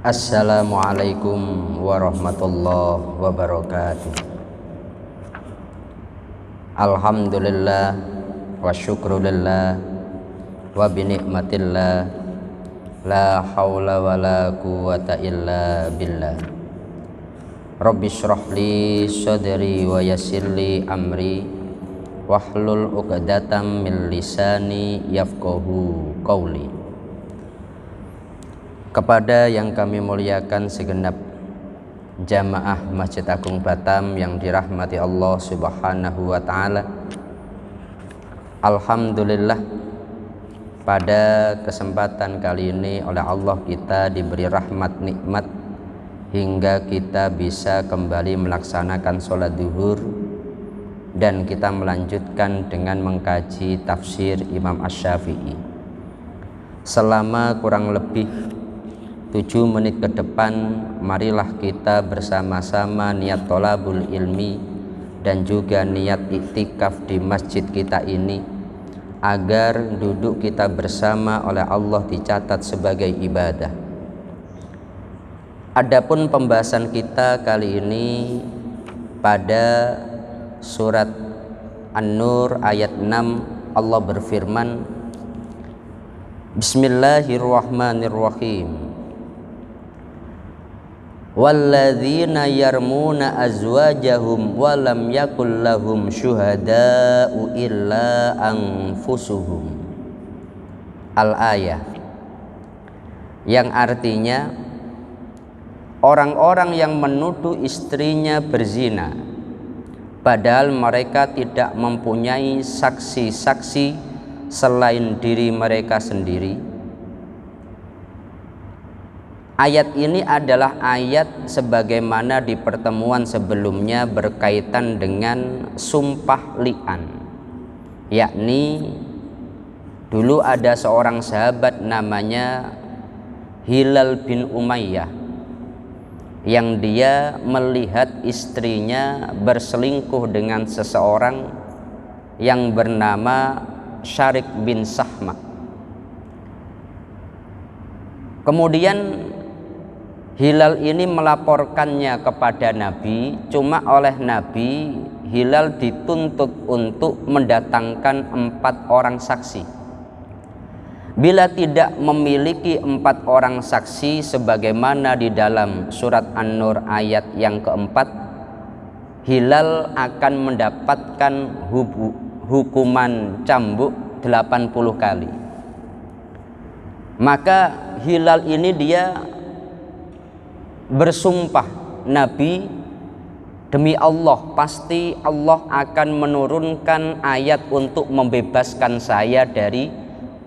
Assalamualaikum warahmatullahi wabarakatuh. Alhamdulillah wa syukrulillah wa binikmatillah la hawla wa la quwata illa billah. Rabbi shrah li sadri wa yassir li amri wahlul 'uqdatam min lisani yafqahu qawli. Kepada yang kami muliakan segenap jamaah Masjid Agung Batam yang dirahmati Allah Subhanahu wa Ta'ala, alhamdulillah pada kesempatan kali ini oleh Allah kita diberi rahmat nikmat hingga kita bisa kembali melaksanakan sholat duhur dan kita melanjutkan dengan mengkaji tafsir Imam Asy-Syafi'i selama kurang lebih 7 menit ke depan. Marilah kita bersama-sama niat thalabul ilmi dan juga niat iktikaf di masjid kita ini agar duduk kita bersama oleh Allah dicatat sebagai ibadah. Adapun pembahasan kita kali ini pada surat An-Nur ayat 6, Allah berfirman, Bismillahirrahmanirrahim. Walladzina yarmuna azwajahum wa lam yakul lahum syuhada'u illa anfusuhum. Al-ayah, yang artinya orang-orang yang menuduh istrinya berzina padahal mereka tidak mempunyai saksi-saksi selain diri mereka sendiri. Ayat ini adalah ayat sebagaimana di pertemuan sebelumnya berkaitan dengan sumpah li'an, yakni dulu ada seorang sahabat namanya Hilal bin Umayyah yang dia melihat istrinya berselingkuh dengan seseorang yang bernama Syarik bin Sahma. Kemudian Hilal ini melaporkannya kepada Nabi, cuma oleh Nabi Hilal dituntut untuk mendatangkan 4 orang saksi. Bila tidak memiliki 4 orang saksi sebagaimana di dalam surat An-Nur ayat yang keempat, Hilal akan mendapatkan hukuman cambuk 80 kali. Maka Hilal ini dia bersumpah, Nabi, demi Allah pasti Allah akan menurunkan ayat untuk membebaskan saya dari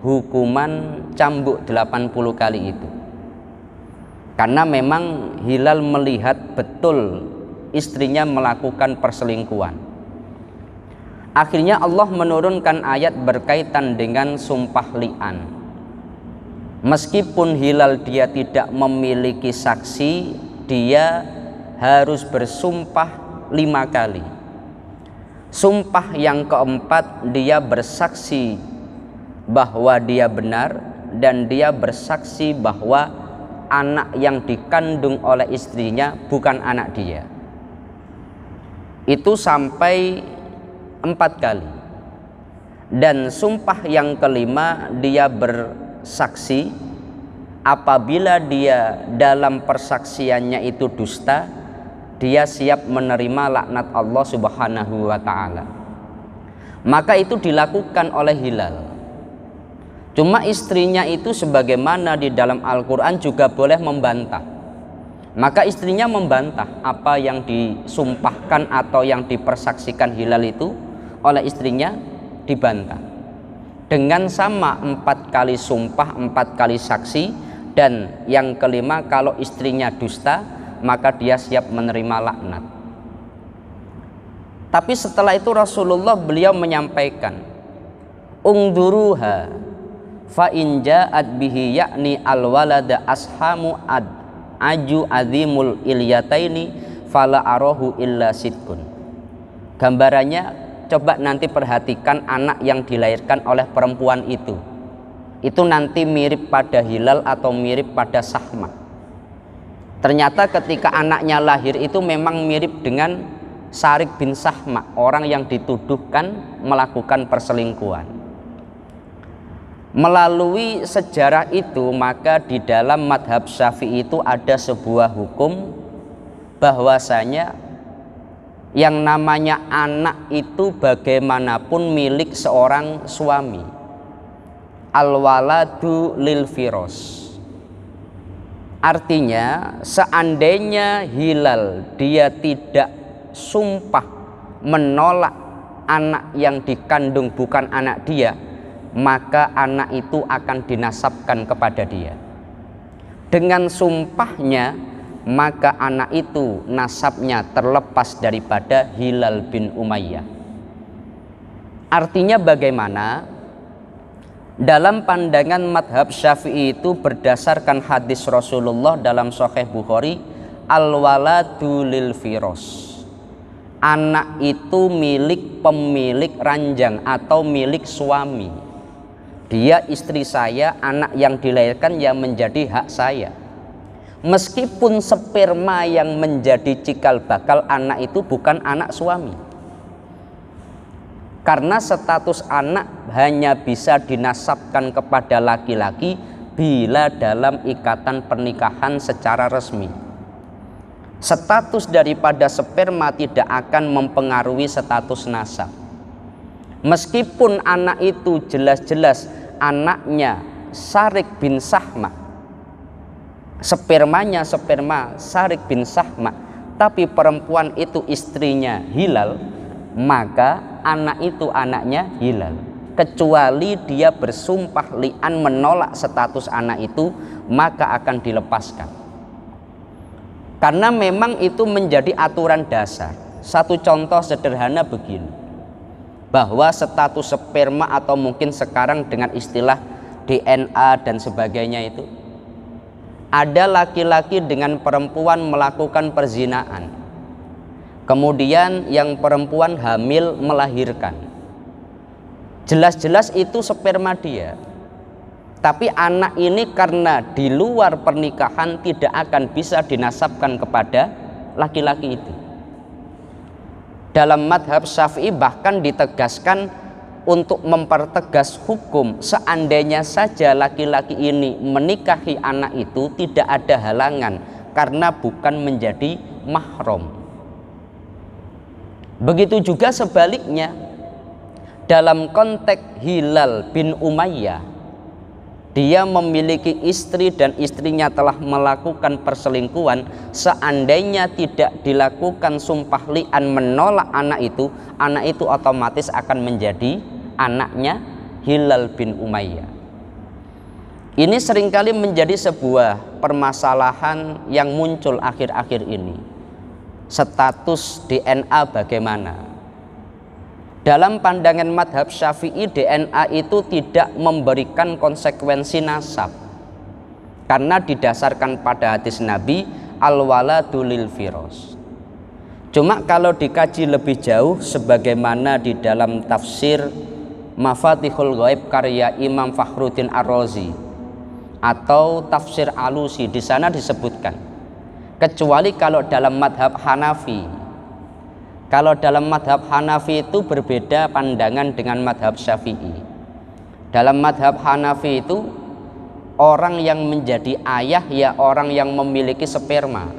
hukuman cambuk 80 kali itu. Karena memang Hilal melihat betul istrinya melakukan perselingkuhan. Akhirnya Allah menurunkan ayat berkaitan dengan sumpah li'an. Meskipun Hilal dia tidak memiliki saksi, dia harus bersumpah 5 kali. Sumpah yang keempat dia bersaksi bahwa dia benar dan dia bersaksi bahwa anak yang dikandung oleh istrinya bukan anak dia. Itu sampai 4 kali. Dan sumpah yang kelima dia bersaksi apabila dia dalam persaksiannya itu dusta, dia siap menerima laknat Allah Subhanahu wa Ta'ala. Maka itu dilakukan oleh Hilal. Cuma istrinya itu sebagaimana di dalam Al-Quran juga boleh membantah. Maka istrinya membantah apa yang disumpahkan atau yang dipersaksikan Hilal itu oleh istrinya, dibantah dengan sama 4 kali sumpah, 4 kali saksi, dan yang kelima kalau istrinya dusta maka dia siap menerima laknat. Tapi setelah itu Rasulullah beliau menyampaikan, ungduruha fa in ja'at bihi yakni alwalada ashamu aju azimul ilyataini fala arahu illa sidkun. Gambarannya, coba nanti perhatikan anak yang dilahirkan oleh perempuan itu nanti mirip pada Hilal atau mirip pada Sahma. Ternyata ketika anaknya lahir itu memang mirip dengan Syarik bin Sahma, orang yang dituduhkan melakukan perselingkuhan. Melalui sejarah itu, maka di dalam madhab Syafi'i itu ada sebuah hukum bahwasanya yang namanya anak itu bagaimanapun milik seorang suami. Al-waladu lil firos. Artinya seandainya Hilal dia tidak sumpah menolak anak yang dikandung bukan anak dia, maka anak itu akan dinasabkan kepada dia. Dengan sumpahnya, maka anak itu nasabnya terlepas daripada Hilal bin Umayyah. Artinya bagaimana? Dalam pandangan madhab Syafi'i itu berdasarkan hadis Rasulullah dalam Sahih Bukhari, al-waladu lil firos. Anak itu milik pemilik ranjang atau milik suami. Dia istri saya, anak yang dilahirkan yang menjadi hak saya. Meskipun sperma yang menjadi cikal bakal anak itu bukan anak suami. Karena status anak hanya bisa dinasabkan kepada laki-laki bila dalam ikatan pernikahan secara resmi. Status daripada sperma tidak akan mempengaruhi status nasab. Meskipun anak itu jelas-jelas anaknya Syarik bin Sahma, spermanya sperma Syarik bin Sahma, tapi perempuan itu istrinya Hilal, maka anak itu anaknya Hilal, kecuali dia bersumpah li'an menolak status anak itu, maka akan dilepaskan. Karena memang itu menjadi aturan dasar. Satu contoh sederhana begini, bahwa status sperma atau mungkin sekarang dengan istilah DNA dan sebagainya itu, ada laki-laki dengan perempuan melakukan perzinaan, kemudian yang perempuan hamil melahirkan. Jelas-jelas itu sperma dia. Tapi anak ini karena di luar pernikahan tidak akan bisa dinasabkan kepada laki-laki itu. Dalam madhab Syafi'i bahkan ditegaskan untuk mempertegas hukum, seandainya saja laki-laki ini menikahi anak itu tidak ada halangan karena bukan menjadi mahram. Begitu juga sebaliknya, dalam konteks Hilal bin Umayyah, dia memiliki istri dan istrinya telah melakukan perselingkuhan. Seandainya tidak dilakukan sumpah li'an menolak anak itu otomatis akan menjadi anaknya Hilal bin Umayyah. Ini seringkali menjadi sebuah permasalahan yang muncul akhir-akhir ini. Status DNA bagaimana? Dalam pandangan madhab Syafi'i, DNA itu tidak memberikan konsekuensi nasab, karena didasarkan pada hadis Nabi, al-waladu lil firos. Cuma kalau dikaji lebih jauh, sebagaimana di dalam tafsir Mafatihul Ghaib karya Imam Fakhruddin Ar-Razi atau tafsir Alusi, di sana disebutkan, kecuali kalau dalam madhab Hanafi. Kalau dalam madhab Hanafi itu berbeda pandangan dengan madhab Syafi'i. Dalam madhab Hanafi itu orang yang menjadi ayah ya orang yang memiliki sperma.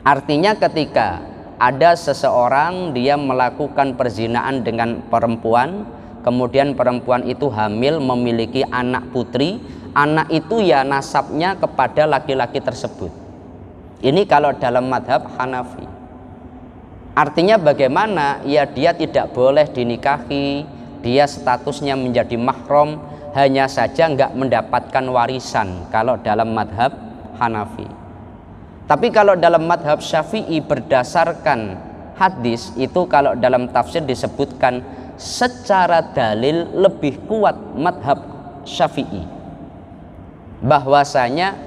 Artinya ketika ada seseorang dia melakukan perzinaan dengan perempuan, kemudian perempuan itu hamil memiliki anak putri, anak itu ya nasabnya kepada laki-laki tersebut. Ini kalau dalam madhab Hanafi. Artinya bagaimana? Ya dia tidak boleh dinikahi, dia statusnya menjadi mahram, hanya saja nggak mendapatkan warisan kalau dalam madhab Hanafi. Tapi kalau dalam madhab Syafi'i berdasarkan hadis itu, kalau dalam tafsir disebutkan secara dalil lebih kuat madhab Syafi'i, bahwasanya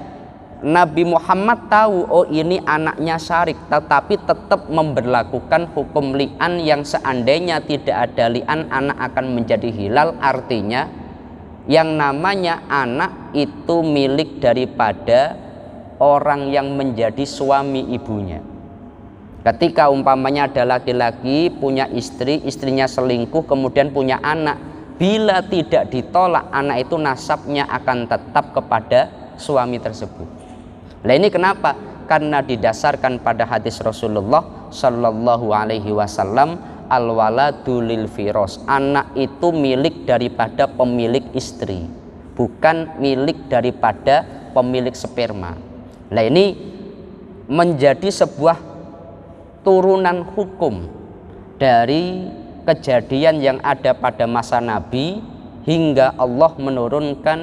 Nabi Muhammad tahu oh ini anaknya Syarik, tetapi tetap memberlakukan hukum li'an yang seandainya tidak ada li'an anak akan menjadi Hilal. Artinya yang namanya anak itu milik daripada orang yang menjadi suami ibunya. Ketika umpamanya ada laki-laki punya istri, istrinya selingkuh, kemudian punya anak, bila tidak ditolak, anak itu nasabnya akan tetap kepada suami tersebut. Nah ini kenapa? Karena didasarkan pada hadis Rasulullah Shallallahu Alaihi Wasallam, al-waladu lil firos, anak itu milik daripada pemilik istri, bukan milik daripada pemilik sperma. Nah ini menjadi sebuah turunan hukum dari kejadian yang ada pada masa Nabi hingga Allah menurunkan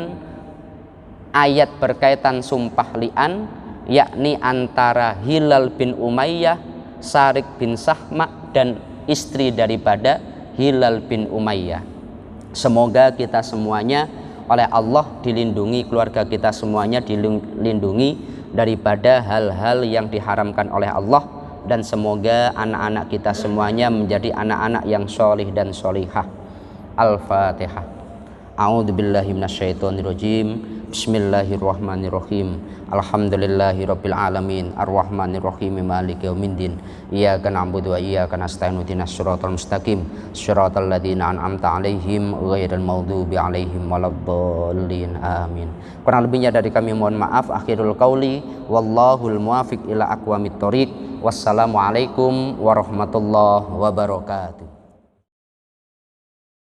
ayat berkaitan sumpah li'an, yakni antara Hilal bin Umayyah, Sarik bin Sahma, dan istri daripada Hilal bin Umayyah. Semoga kita semuanya oleh Allah dilindungi, keluarga kita semuanya dilindungi daripada hal-hal yang diharamkan oleh Allah, dan semoga anak-anak kita semuanya menjadi anak-anak yang sholih dan sholihah. Al-Fatihah. A'udzubillahi minasyaitonirrajim. Bismillahirrahmanirrahim. Alhamdulillahirabbil alamin, arrahmanirrahim, maliki yaumiddin. Iyyaka na'budu wa iyyaka nasta'in, ihdinas siratal mustaqim, siratal ladzina an'amta 'alaihim ghairil maghdubi 'alaihim waladdallin. Amin. Kurang lebihnya dari kami mohon maaf. Akhirul qauli wallahul muwaffiq ila aqwamit thoriq. Wassalamualaikum warahmatullahi wabarakatuh.